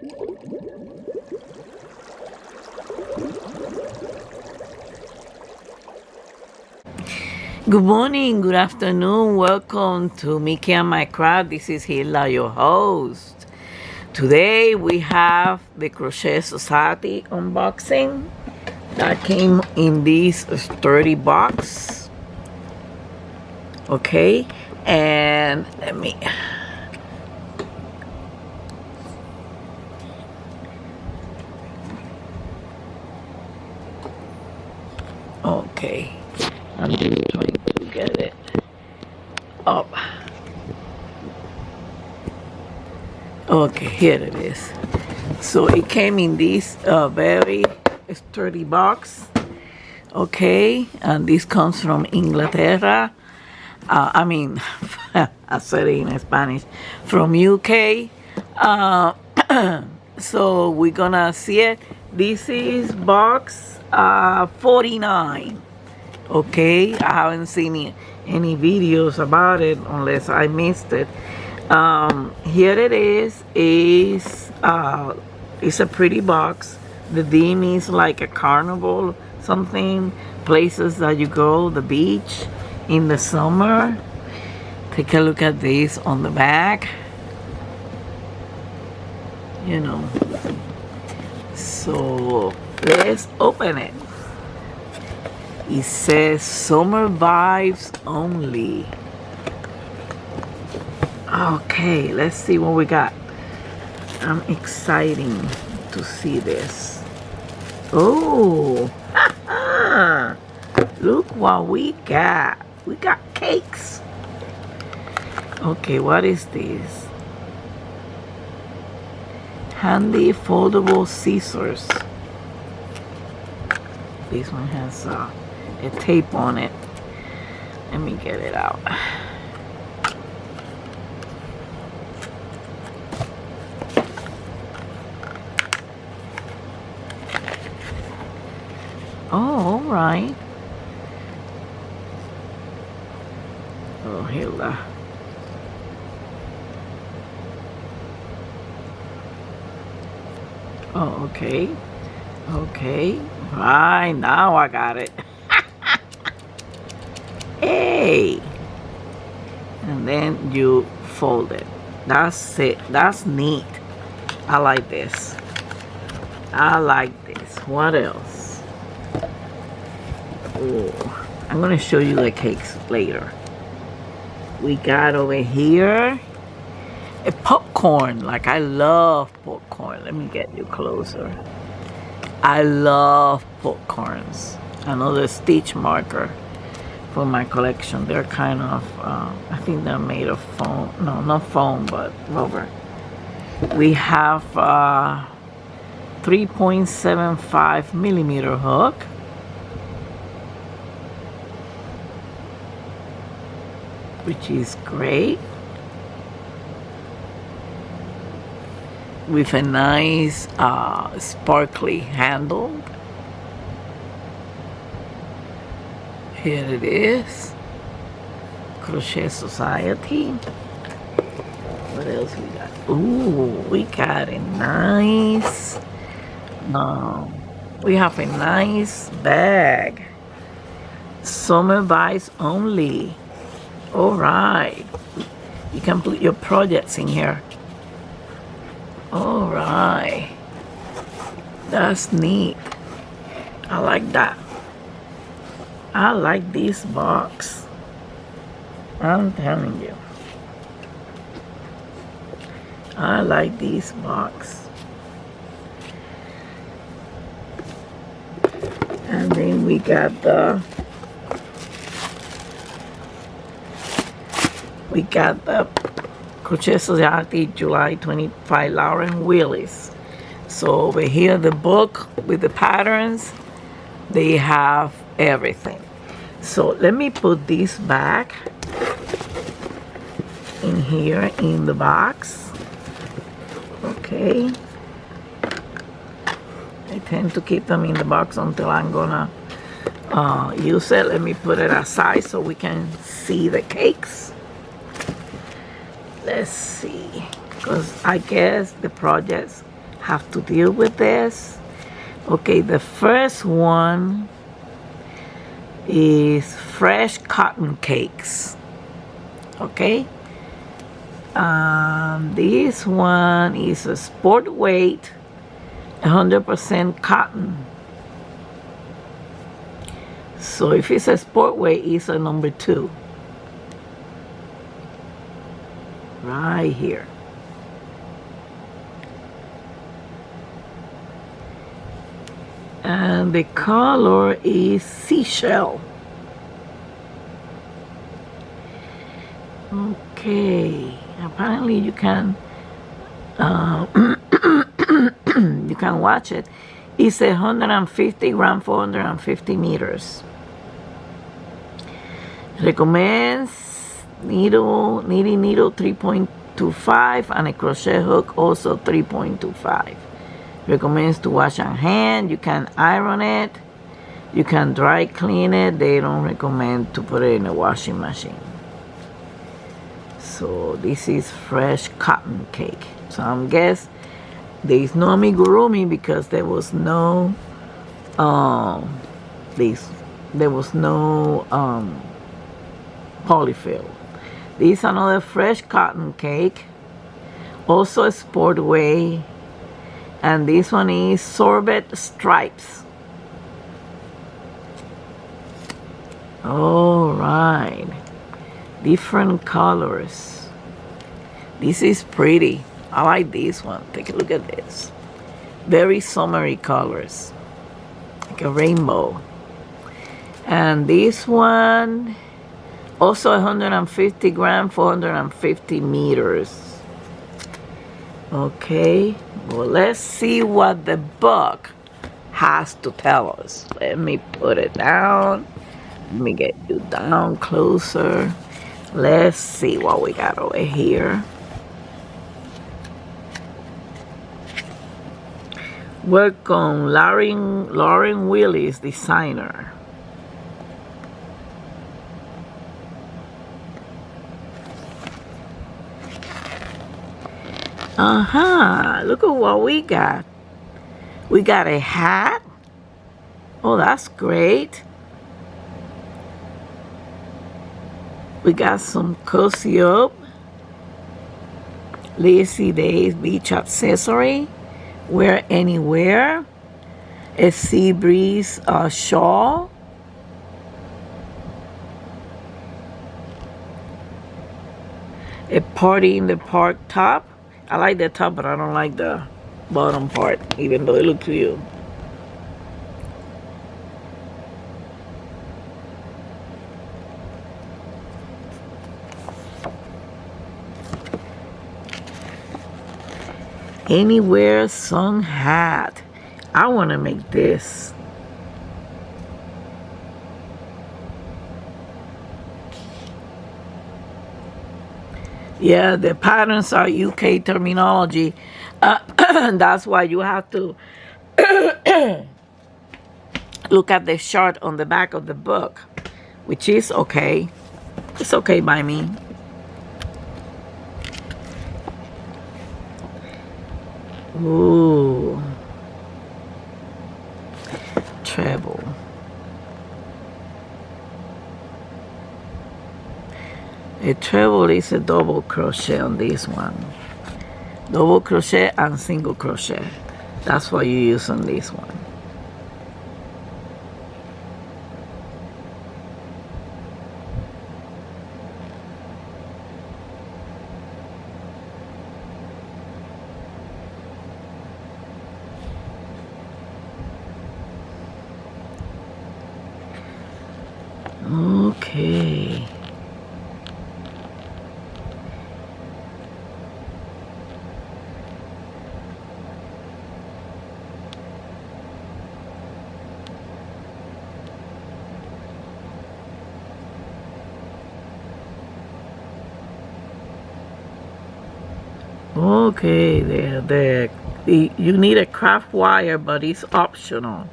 Good morning, good afternoon, welcome to Mickey and My Craft. This is Hilda, your host. Today we have the Crochet Society unboxing that came in this sturdy box. Okay, and let me... Okay, I'm just trying to get it up. Okay, here it is. So it came in this very sturdy box. Okay, and this comes from Inglaterra. I said it in Spanish. From UK. So we're gonna see it. This is box 49. Okay, I haven't seen any videos about it unless I missed it. Here it is. It's a pretty box. The theme is like a carnival, something, places that you go, the beach in the summer. Take a look at this on the back. You know. So let's open it. It says summer vibes only. Okay, let's see what we got. I'm excited to see this. Oh, look what we got. We got cakes. Okay, what is this? Handy foldable scissors. This one has a tape on it. Let me get it out. Oh, all right. Oh, Hilda. Oh, okay. Okay. Right, now I got it. Hey. And then you fold it. That's it. That's neat. I like this. I like this. What else? Oh, I'm going to show you the cakes later. We got over here a popcorn. Like, I love popcorn. Let me get you closer. I love popcorns. Another stitch marker for my collection. They're kind of, I think they're made of foam. No, not foam, but rubber. We have 3.75 millimeter hook. Which is great. With a nice sparkly handle. Here it is. Crochet Society. What else we got? Ooh, we got a nice, we have a nice bag. Summer vibes only. All right. You can put your projects in here. All right. That's neat. I like that. I like this box. I'm telling you. I like this box. And then we got the Crochet Society July 25 Lauren Willis. So over here the book with the patterns, they have everything. So let me put this back in here in the box. Okay. I tend to keep them in the box until I'm gonna use it. Let me put it aside so we can see the cakes. Let's see, because I guess the projects have to deal with this. Okay, the first one is fresh cotton cakes. Okay, this one is a sport weight, 100% cotton. So if it's a sport weight, it's a number 2 right here. And the color is seashell. Okay, apparently you can you can watch it. It's 150 grams, 450 meters. Recommends knitting needle 3.25 and a crochet hook also 3.25. Recommends to wash on hand. You can iron it. You can dry clean it. They don't recommend to put it in a washing machine. So this is fresh cotton cake. So I'm guess there is no amigurumi because there was no polyfill. This is another fresh cotton cake, also a sport way, and this one is sorbet stripes. All right, different colors. This is pretty. I like this one. Take a look at this. Very summery colors, like a rainbow. And this one also 150 grams, 450 meters. Okay, well, let's see what the book has to tell us. Let me put it down. Let me get you down closer. Let's see what we got over here. Work on Lauren Willis, designer. Look at what we got. We got a hat. Oh, that's great. We got some cozy up, lazy days beach accessory. Wear anywhere. A sea breeze shawl. A party in the park top. I like the top, but I don't like the bottom part, even though it looks cute. Anywhere sun hat. I want to make this. Yeah, the patterns are UK terminology. That's why you have to look at the chart on the back of the book, which is okay. It's okay by me. Ooh. Treble. A treble is a double crochet on this one. Double crochet and single crochet. That's what you use on this one. Okay. Okay, you need a craft wire, but it's optional.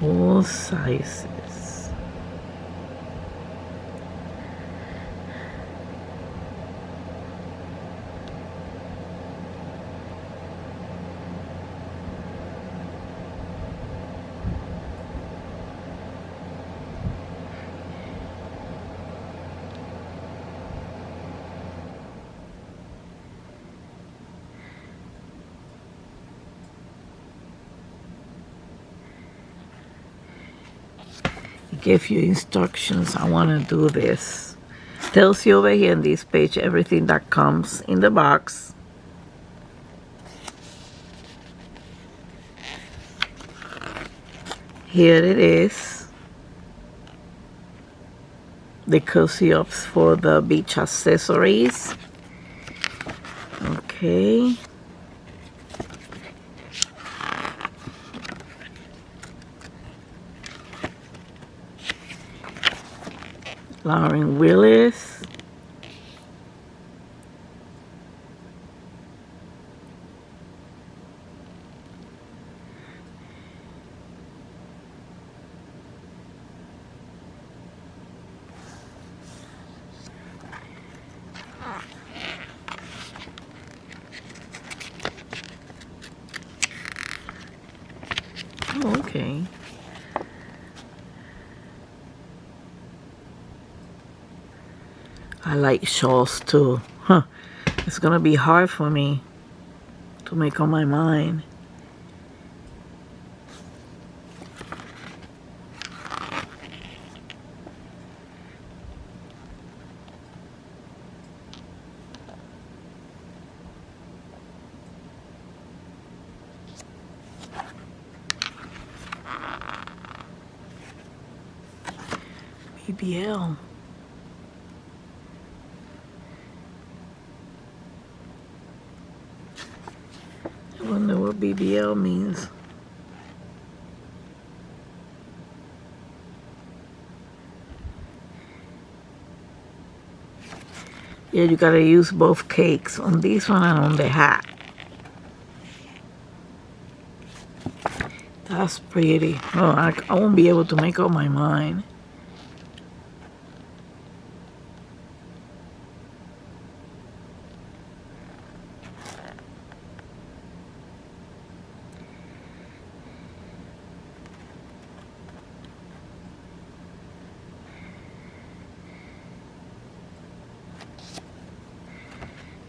All sizes. Give you instructions. I want to do this. Tells you over here in this page everything that comes in the box. Here it is. The cozy ups for the beach accessories. Okay. Lauren Willis. Okay. I like shawls too. Huh. It's gonna be hard for me to make up my mind. BBL. I wonder what BBL means. Yeah, you gotta use both cakes on this one and on the hat. That's pretty. Oh, I won't be able to make up my mind.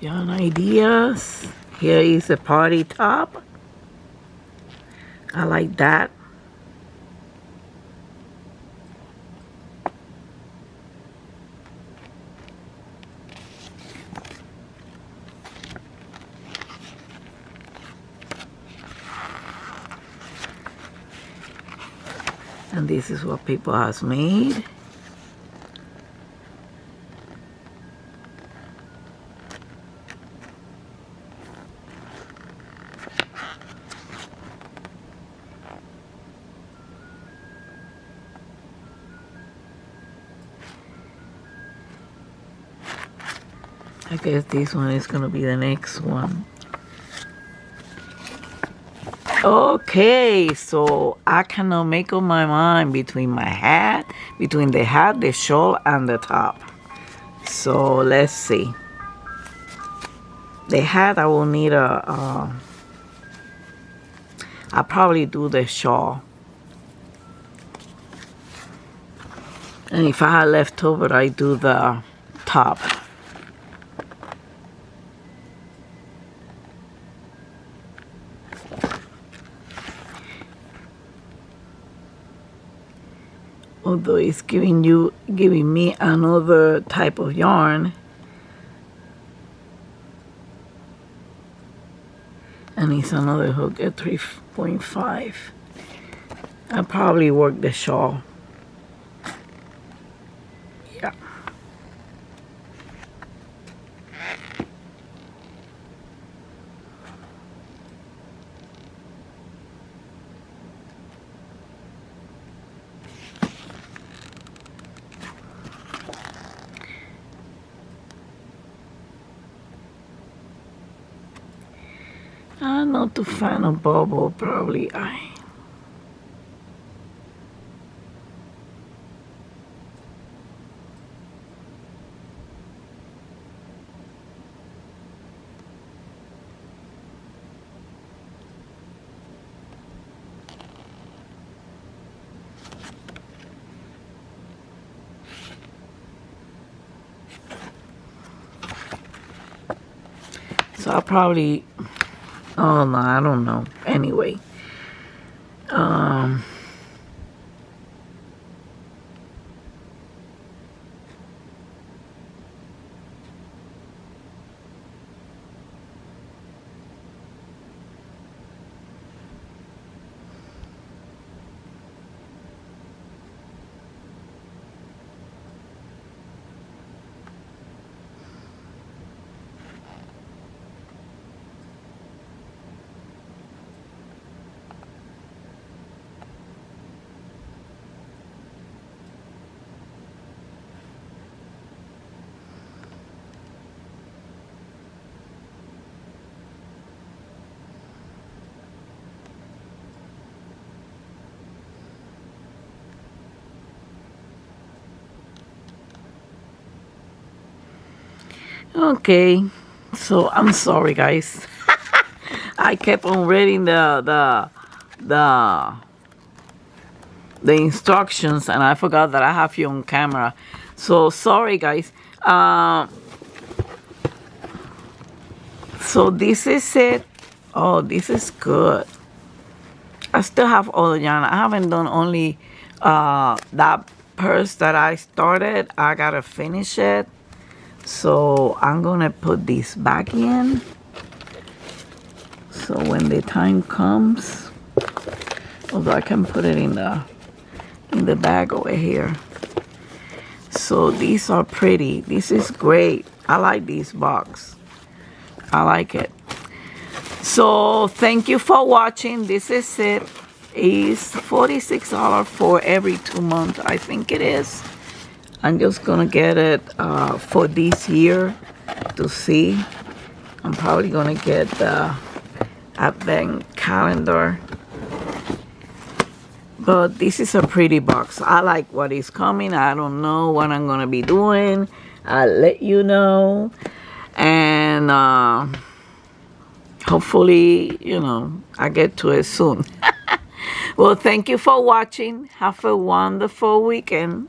Yarn ideas. Here is a party top. I like that. And this is what people has made. I guess this one is gonna be the next one. Okay, so I cannot make up my mind between the hat, the shawl, and the top. So let's see. The hat, I will need I'll probably do the shawl. And if I had leftover, I do the top. Although it's giving me another type of yarn. And it's another hook at 3.5. I'll probably work the shawl. Yeah. I'm not too fan of bubble, probably. So I'll probably, oh no, I don't know. Anyway. Okay, so I'm sorry, guys. I kept on reading the instructions, and I forgot that I have you on camera. So sorry, guys. So this is it. Oh, this is good. I still have all the yarn. I haven't done only that purse that I started. I gotta finish it. So I'm gonna put this back in. So when the time comes, although I can put it in the bag over here. So these are pretty. This is great. I like this box. I like it. So thank you for watching. This is it. It's $46 for every 2 months. I think it is. I'm just gonna get it for this year to see. I'm probably gonna get the advent calendar. But this is a pretty box. I like what is coming. I don't know what I'm gonna be doing. I'll let you know. And hopefully, you know, I get to it soon. Well, thank you for watching. Have a wonderful weekend.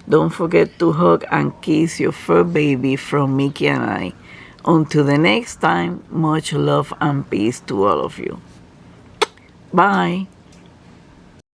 Don't forget to hug and kiss your fur baby from Mickey and I. Until the next time, much love and peace to all of you. Bye.